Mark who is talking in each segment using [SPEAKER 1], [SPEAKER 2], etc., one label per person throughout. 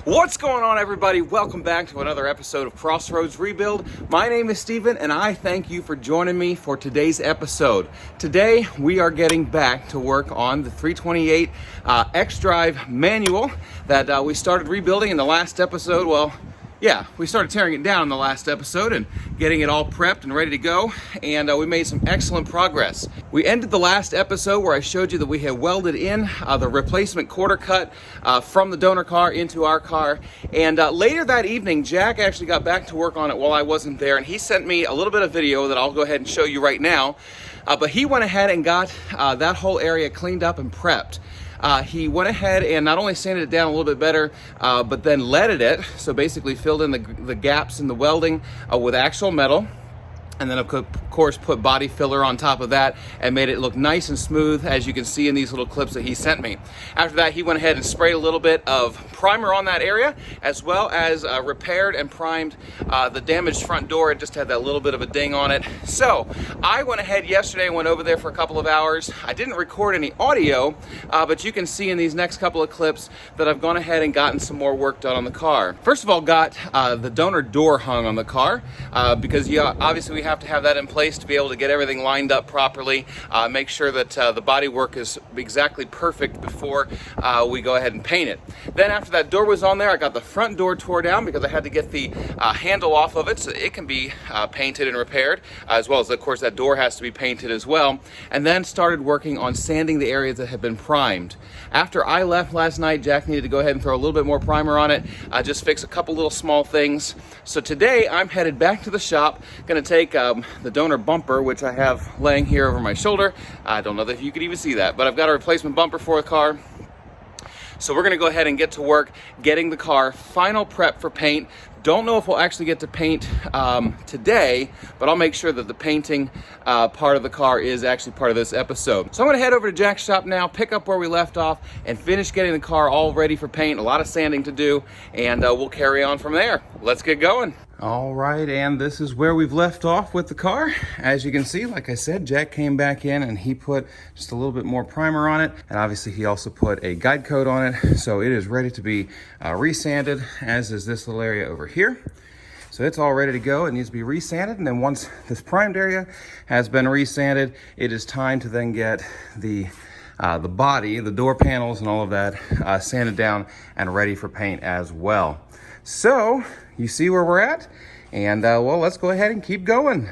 [SPEAKER 1] What's going on, everybody? Welcome back to another episode of Crossroads Rebuild. My name is Steven, and I thank you for joining me for today's episode. Today, we are getting back to work on the 328 xDrive manual that we started rebuilding in the last episode. Well, yeah, we started tearing it down in the last episode and getting it all prepped and ready to go, and we made some excellent progress. We ended the last episode where I showed you that we had welded in the replacement quarter cut from the donor car into our car, and later that evening, Jack actually got back to work on it while I wasn't there, and he sent me a little bit of video that I'll go ahead and show you right now, but he went ahead and got that whole area cleaned up and prepped. He went ahead and not only sanded it down a little bit better, but then leaded it. So basically filled in the gaps in the welding with actual metal. And then of course put body filler on top of that and made it look nice and smooth, as you can see in these little clips that he sent me. After that, he went ahead and sprayed a little bit of primer on that area, as well as repaired and primed the damaged front door. It just had that little bit of a ding on it. So I went ahead yesterday and went over there for a couple of hours. I didn't record any audio, but you can see in these next couple of clips that I've gone ahead and gotten some more work done on the car. First of all, got the donor door hung on the car because obviously we have to have that in place to be able to get everything lined up properly, make sure that the body work is exactly perfect before we go ahead and paint it. Then after that door was on there, I got the front door tore down because I had to get the handle off of it so it can be painted and repaired, as well as of course that door has to be painted as well, and then started working on sanding the areas that had been primed. After I left last night, Jack needed to go ahead and throw a little bit more primer on it, just fix a couple little small things. So today I'm headed back to the shop, gonna take the donor bumper, which I have laying here over my shoulder. I don't know if you could even see that, but I've got a replacement bumper for the car. So we're gonna go ahead and get to work getting the car final prep for paint. Don't know if we'll actually get to paint today, but I'll make sure that the painting part of the car is actually part of this episode. So I'm gonna head over to Jack's shop now, pick up where we left off, and finish getting the car all ready for paint. A lot of sanding to do, and we'll carry on from there. Let's get going. All right, and this is where we've left off with the car. As you can see, like I said, Jack came back in and he put just a little bit more primer on it, and obviously he also put a guide coat on it, so it is ready to be resanded, as is this little area over here. So it's all ready to go. It needs to be resanded, and then once this primed area has been resanded, it is time to then get the body, the door panels and all of that sanded down and ready for paint as well. So you see where we're at, and well, let's go ahead and keep going.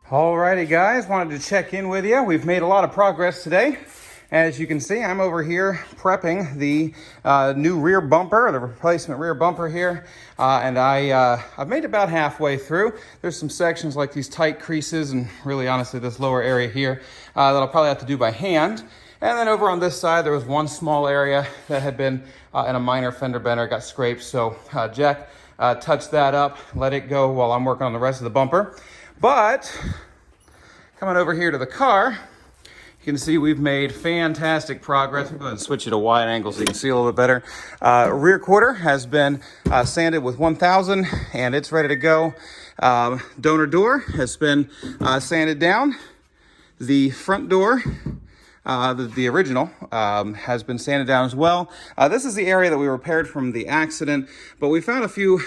[SPEAKER 1] Alrighty guys, wanted to check in with you. We've made a lot of progress today. As you can see, I'm over here prepping the new rear bumper, the replacement rear bumper here, and I've made about halfway through. There's some sections like these tight creases and really honestly this lower area here that I'll probably have to do by hand. And then over on this side, there was one small area that had been in a minor fender bender, got scraped. So Jack touched that up, let it go while I'm working on the rest of the bumper. But coming over here to the car, you can see we've made fantastic progress. We'll go ahead and switch it to wide angle so you can see a little bit better. Rear quarter has been sanded with 1000 and it's ready to go. Donor door has been sanded down. The front door the original has been sanded down as well. This is the area that we repaired from the accident, but we found a few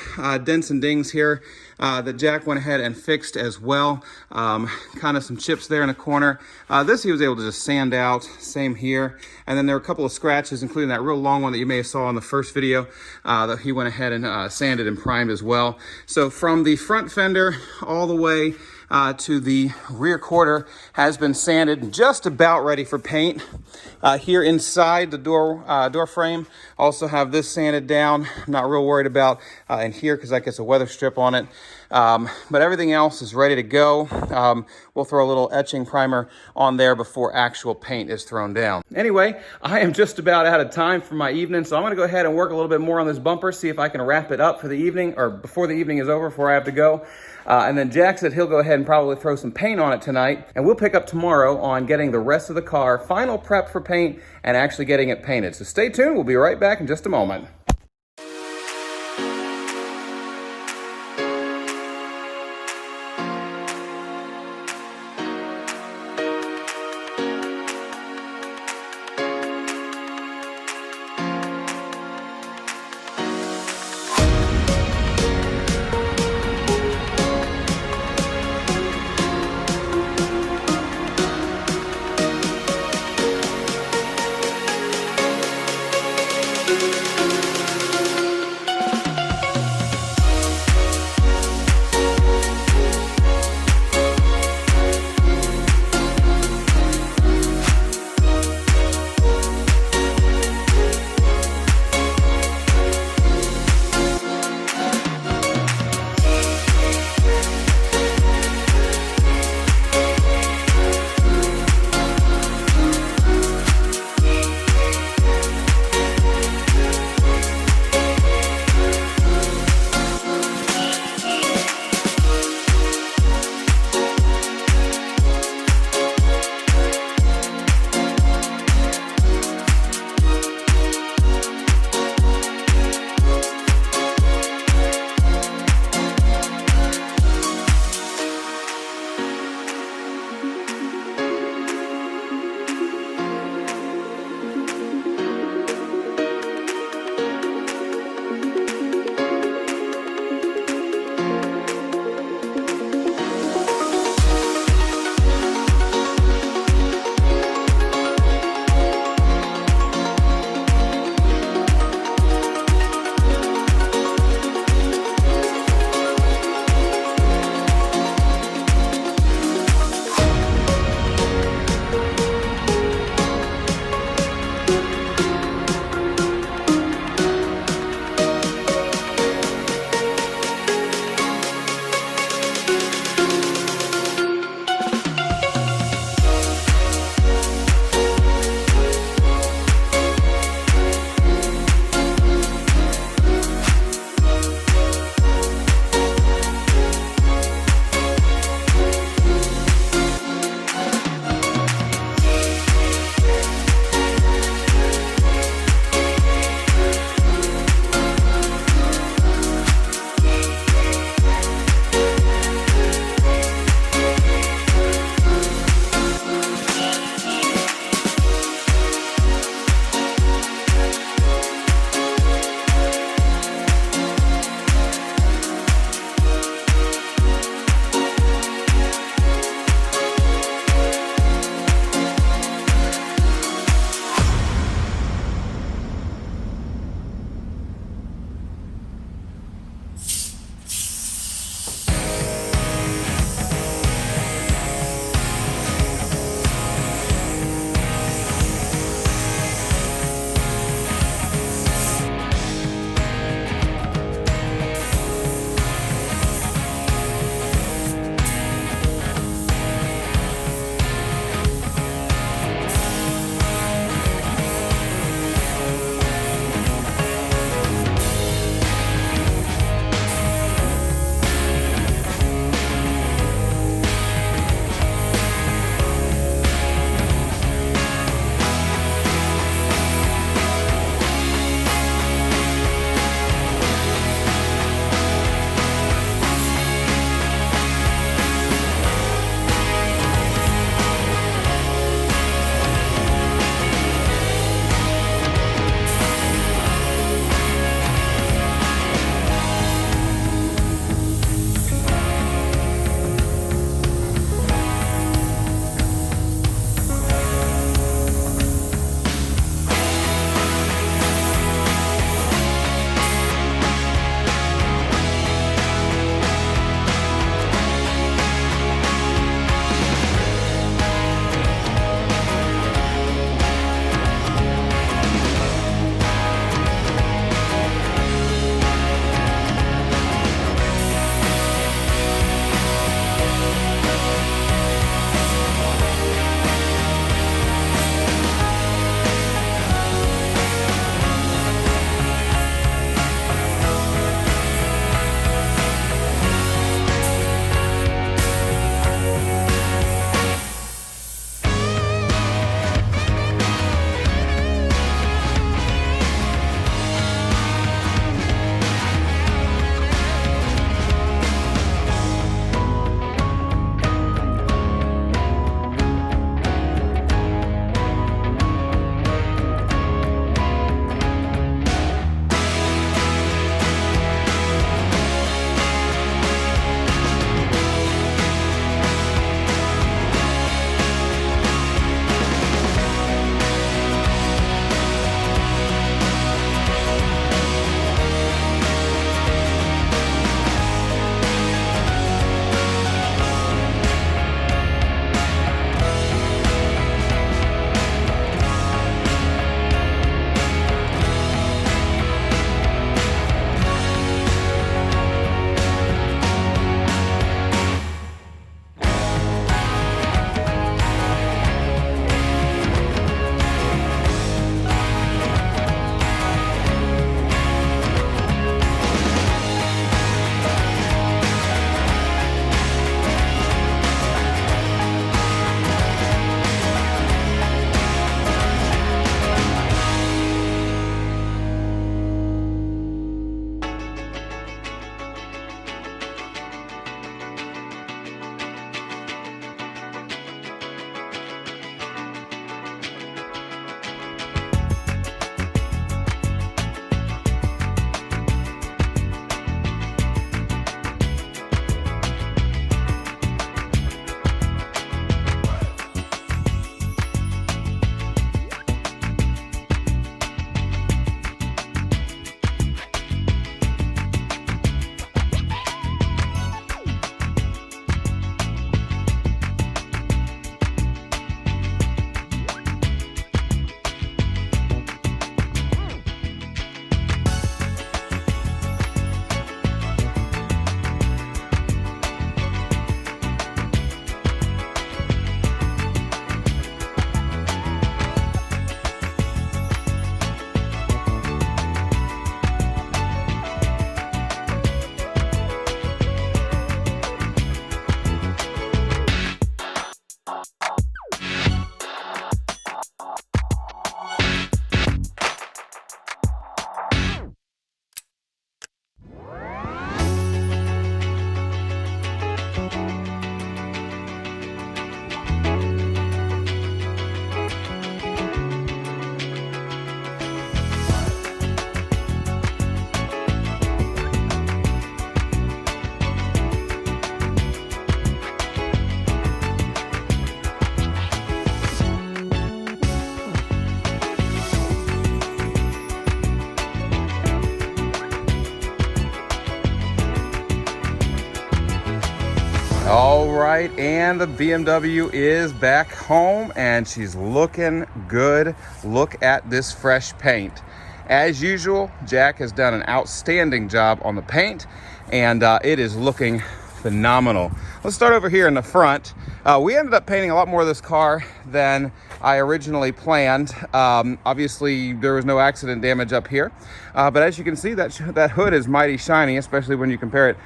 [SPEAKER 1] dents and dings here that Jack went ahead and fixed as well. Kind of some chips there in a corner. This he was able to just sand out, same here. And then there are a couple of scratches, including that real long one that you may have saw in the first video that he went ahead and sanded and primed as well. So from the front fender all the way to the rear quarter has been sanded, just about ready for paint. Here inside the door frame, also have this sanded down. I'm not real worried about in here because that gets a weather strip on it. But everything else is ready to go. We'll throw a little etching primer on there before actual paint is thrown down. Anyway, I am just about out of time for my evening, so I'm going to go ahead and work a little bit more on this bumper, see if I can wrap it up for the evening, or before the evening is over, before I have to go. And then Jack said he'll go ahead and probably throw some paint on it tonight, and we'll pick up tomorrow on getting the rest of the car final prep for paint and actually getting it painted. So stay tuned. We'll be right back in just a moment. All right, and the BMW is back home and she's looking good. Look at this fresh paint. As usual, Jack has done an outstanding job on the paint, and it is looking phenomenal. Let's start over here in the front. We ended up painting a lot more of this car than I originally planned. Obviously, there was no accident damage up here, but as you can see, that hood is mighty shiny, especially when you compare it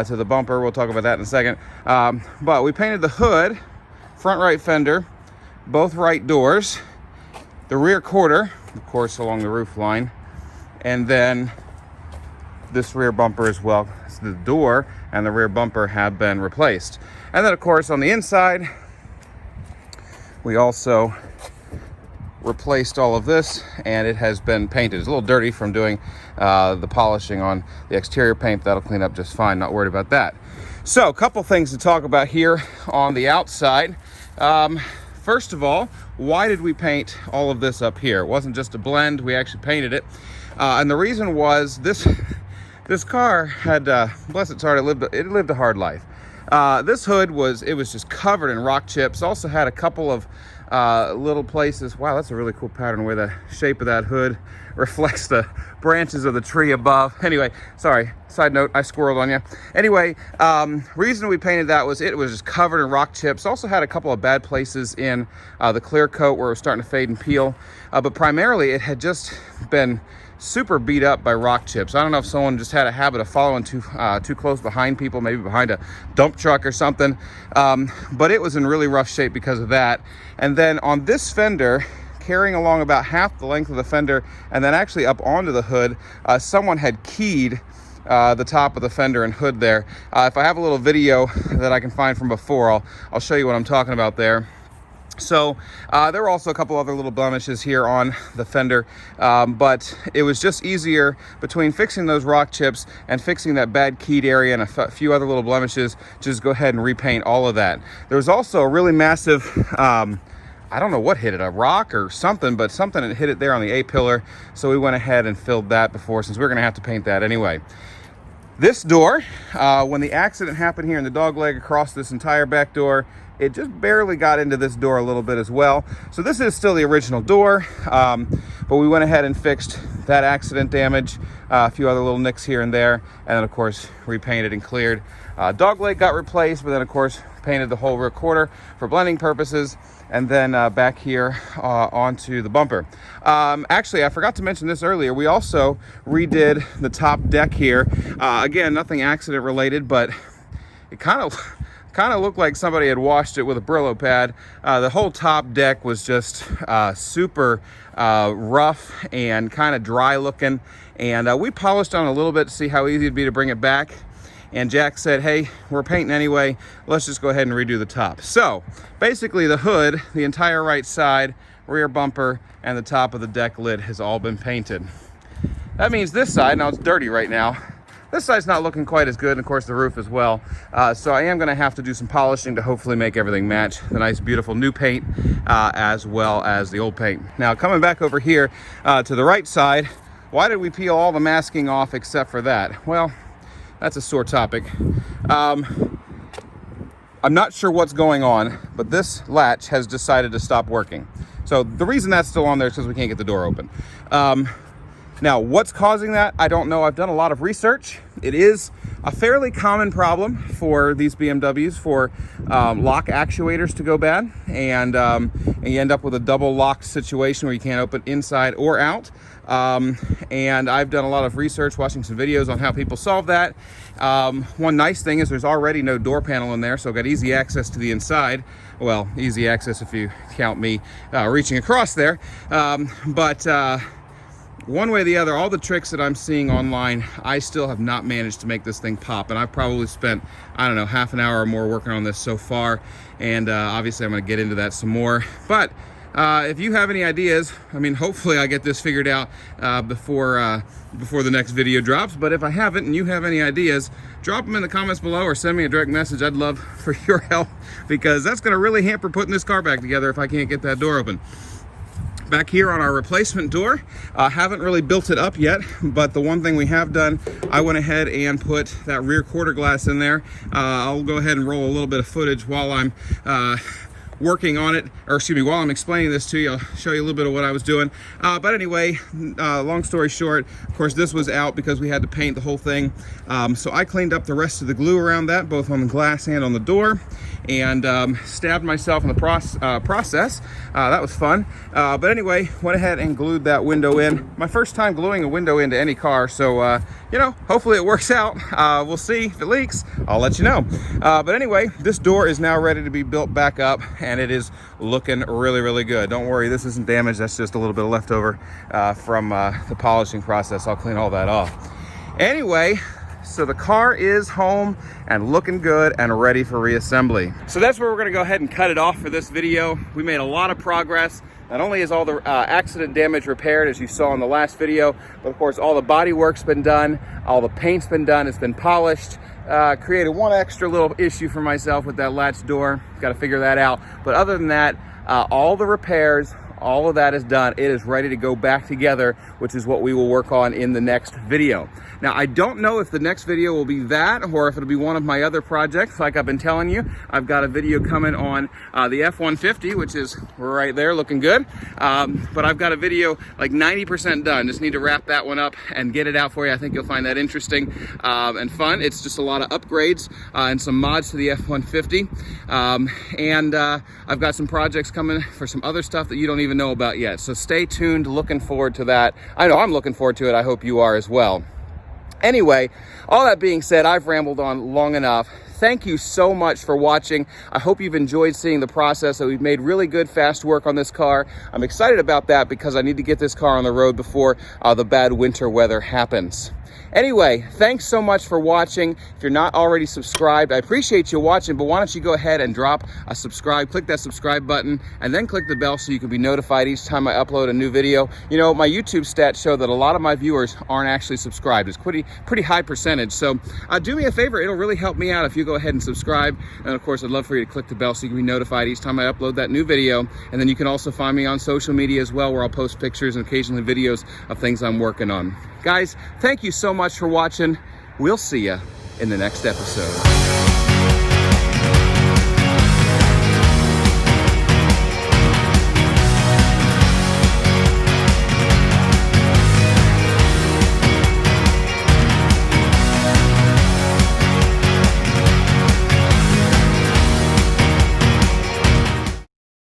[SPEAKER 1] to the bumper. We'll talk about that in a second. But we painted the hood, front right fender, both right doors, the rear quarter, of course, along the roof line, and then this rear bumper as well. So the door and the rear bumper have been replaced. And then, of course, on the inside, we also replaced all of this, and it has been painted. It's a little dirty from doing the polishing on the exterior paint. That'll clean up just fine, not worried about that. So, a couple things to talk about here on the outside. First of all, why did we paint all of this up here? It wasn't just a blend, we actually painted it. And the reason was this car had, bless its heart, it lived a hard life. This hood was just covered in rock chips. Also had a couple of little places. Wow, that's a really cool pattern where the shape of that hood reflects the branches of the tree above. Anyway, sorry, side note, I squirreled on you. Anyway, reason we painted that was it was just covered in rock chips. Also had a couple of bad places in the clear coat where it was starting to fade and peel. But primarily it had just been super beat up by rock chips. I don't know if someone just had a habit of following too close behind people, maybe behind a dump truck or something. But it was in really rough shape because of that. And then on this fender, carrying along about half the length of the fender and then actually up onto the hood, someone had keyed the top of the fender and hood there. If I have a little video that I can find from before, I'll show you what I'm talking about there. So there were also a couple other little blemishes here on the fender, but it was just easier between fixing those rock chips and fixing that bad keyed area and a few other little blemishes, just go ahead and repaint all of that. There was also a really massive, I don't know what hit it, a rock or something, but something that hit it there on the A-pillar, so we went ahead and filled that before, since we're going to have to paint that anyway. This door, when the accident happened here in the dog leg across this entire back door, it just barely got into this door a little bit as well. So this is still the original door, but we went ahead and fixed that accident damage, a few other little nicks here and there, and then of course repainted and cleared. Dog leg got replaced, but then of course painted the whole rear quarter for blending purposes, and then back here onto the bumper. Actually, I forgot to mention this earlier. We also redid the top deck here. Again, nothing accident related, but it kind of looked like somebody had washed it with a Brillo pad. The whole top deck was just super rough and kind of dry looking, and we polished on a little bit to see how easy it'd be to bring it back. And Jack said, hey, we're painting anyway, let's just go ahead and redo the top. So basically the hood, the entire right side, rear bumper, and the top of the deck lid has all been painted. That means this side, now it's dirty right now, this side's not looking quite as good, and of course the roof as well. So I am gonna have to do some polishing to hopefully make everything match the nice, beautiful new paint, as well as the old paint. Now coming back over here to the right side, why did we peel all the masking off except for that? Well, that's a sore topic. I'm not sure what's going on, but this latch has decided to stop working. So the reason that's still on there is because we can't get the door open. Now, what's causing that? I don't know. I've done a lot of research. It is a fairly common problem for these BMWs for lock actuators to go bad, and you end up with a double lock situation where you can't open inside or out. And I've done a lot of research, watching some videos on how people solve that. One nice thing is there's already no door panel in there, so I've got easy access to the inside. Well, easy access if you count me reaching across there. But one way or the other, all the tricks that I'm seeing online, I still have not managed to make this thing pop. And I've probably spent, I don't know, half an hour or more working on this so far. And obviously I'm going to get into that some more. But if you have any ideas, I mean, hopefully I get this figured out before the next video drops. But if I haven't and you have any ideas, drop them in the comments below or send me a direct message. I'd love for your help, because that's going to really hamper putting this car back together if I can't get that door open. Back here on our replacement door, haven't really built it up yet, but the one thing we have done, I went ahead and put that rear quarter glass in there. I'll go ahead and roll a little bit of footage while I'm working on it, or excuse me, while I'm explaining this to you. I'll show you a little bit of what I was doing. But anyway, long story short, of course, this was out because we had to paint the whole thing. So I cleaned up the rest of the glue around that, both on the glass and on the door, and stabbed myself in the process. That was fun. But anyway, went ahead and glued that window in. My first time gluing a window into any car, so you know, hopefully it works out. We'll see. If it leaks, I'll let you know. But anyway, this door is now ready to be built back up, and it is looking really, really good. Don't worry, this isn't damaged. That's just a little bit of leftover from the polishing process. I'll clean all that off. Anyway, so the car is home and looking good and ready for reassembly. So that's where we're going to go ahead and cut it off for this video. We made a lot of progress. Not only is all the accident damage repaired, as you saw in the last video, but of course all the body work's been done, all the paint's been done, it's been polished. Created one extra little issue for myself with that latch door. Got to figure that out. But other than that, all the repairs, all of that is done. It is ready to go back together, which is what we will work on in the next video. Now, I don't know if the next video will be that or if it'll be one of my other projects. Like I've been telling you, I've got a video coming on the F-150, which is right there looking good. But I've got a video like 90% done. Just need to wrap that one up and get it out for you. I think you'll find that interesting and fun. It's just a lot of upgrades and some mods to the F-150. And I've got some projects coming for some other stuff that you don't even know about yet. So stay tuned, looking forward to that. I know I'm looking forward to it. I hope you are as well. Anyway, all that being said, I've rambled on long enough. Thank you so much for watching. I hope you've enjoyed seeing the process. That we've made really good, fast work on this car. I'm excited about that because I need to get this car on the road before the bad winter weather happens. Anyway, thanks so much for watching. If you're not already subscribed, I appreciate you watching, but why don't you go ahead and drop a subscribe, click that subscribe button, and then click the bell so you can be notified each time I upload a new video. You know, my YouTube stats show that a lot of my viewers aren't actually subscribed. It's pretty high percentage. So do me a favor, it'll really help me out if you go ahead and subscribe. And of course, I'd love for you to click the bell so you can be notified each time I upload that new video. And then you can also find me on social media as well, where I'll post pictures and occasionally videos of things I'm working on. Guys, thank you so much for watching. We'll see you in the next episode.